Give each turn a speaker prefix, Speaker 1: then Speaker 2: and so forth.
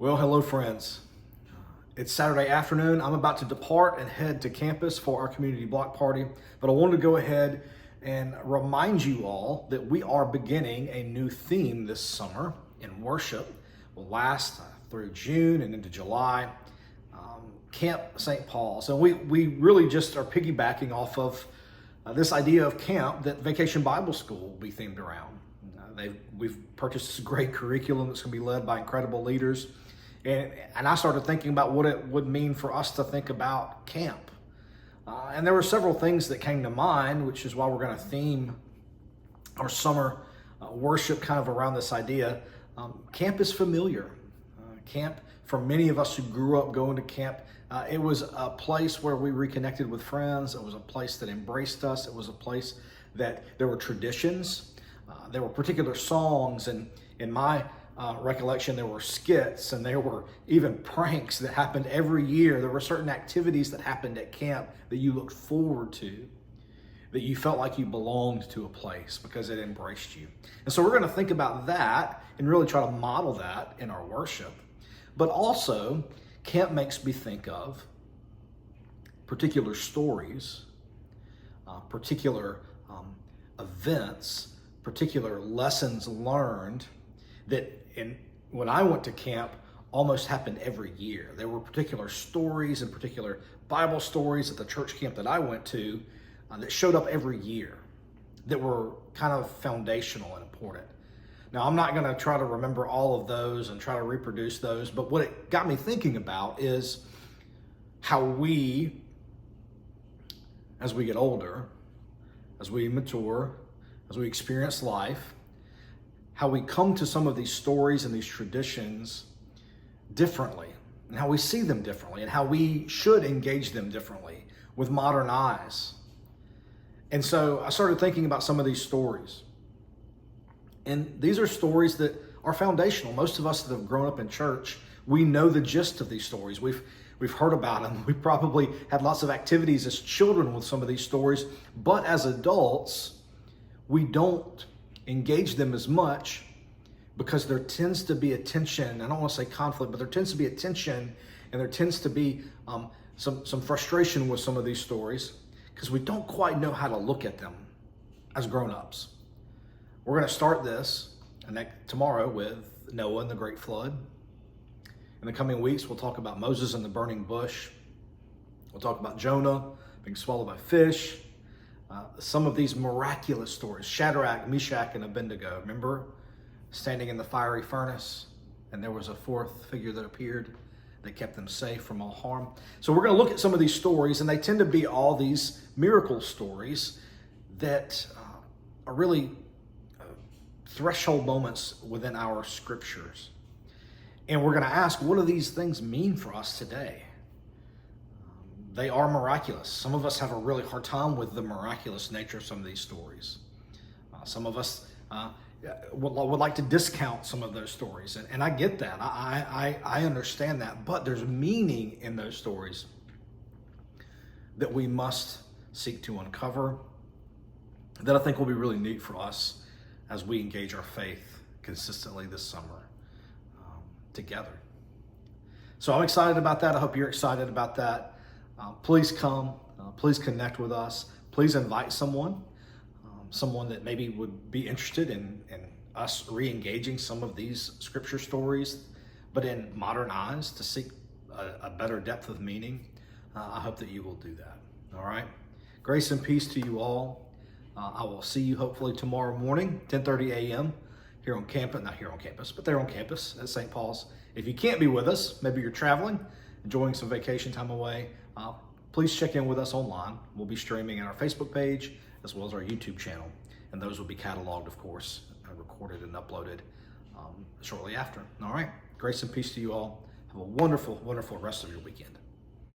Speaker 1: Well, hello friends. It's Saturday afternoon. I'm about to depart and head to campus for our community block party, but I wanted to go ahead and remind you all that we are beginning a new theme this summer in worship. Will last through June and into July. Camp St. Paul. So we really just are piggybacking off of this idea of camp that Vacation Bible School will be themed around. We've purchased this great curriculum that's going to be led by incredible leaders. And I started thinking about what it would mean for us to think about camp. And there were several things that came to mind, which is why we're going to theme our summer worship kind of around this idea. Camp is familiar. Camp, for many of us who grew up going to camp, it was a place where we reconnected with friends. It was a place that embraced us. It was a place that there were traditions. There were particular songs, and in my recollection, there were skits, and there were even pranks that happened every year. There were certain activities that happened at camp that you looked forward to, that you felt like you belonged to a place because it embraced you. And so we're going to think about that and really try to model that in our worship. But also, camp makes me think of particular stories, particular events, particular lessons learned that when I went to camp almost happened every year. There were particular stories and particular Bible stories at the church camp that I went to that showed up every year that were kind of foundational and important. Now, I'm not going to try to remember all of those and try to reproduce those, but what it got me thinking about is how we, as we get older, as we mature, as we experience life, how we come to some of these stories and these traditions differently, and how we see them differently, and how we should engage them differently with modern eyes. And so I started thinking about some of these stories. And these are stories that are foundational. Most of us that have grown up in church, we know the gist of these stories. We've heard about them. We probably had lots of activities as children with some of these stories, but as adults, we don't engage them as much because there tends to be a tension. I don't want to say conflict, but there tends to be a tension, and there tends to be some frustration with some of these stories because we don't quite know how to look at them as grown-ups. We're going to start this tomorrow with Noah and the Great Flood. In the coming weeks, we'll talk about Moses and the burning bush. We'll talk about Jonah being swallowed by fish. Some of these miraculous stories, Shadrach, Meshach, and Abednego. Remember, standing in the fiery furnace, and there was a fourth figure that appeared that kept them safe from all harm. So we're going to look at some of these stories, and they tend to be all these miracle stories that are really threshold moments within our scriptures. And we're going to ask, what do these things mean for us today? They are miraculous. Some of us have a really hard time with the miraculous nature of some of these stories. Some of us would like to discount some of those stories. And I get that. I understand that. But there's meaning in those stories that we must seek to uncover, that I think will be really neat for us as we engage our faith consistently this summer together. So I'm excited about that. I hope you're excited about that. Please come. Please connect with us. Please invite someone that maybe would be interested in us re-engaging some of these scripture stories, but in modern eyes to seek a better depth of meaning. I hope that you will do that. All right. Grace and peace to you all. I will see you hopefully tomorrow morning, 10:30 a.m. here on campus, not here on campus, but there on campus at St. Paul's. If you can't be with us, maybe you're traveling, enjoying some vacation time away, please check in with us online. We'll be streaming on our Facebook page as well as our YouTube channel. And those will be cataloged, of course, recorded and uploaded shortly after. All right. Grace and peace to you all. Have a wonderful, wonderful rest of your weekend.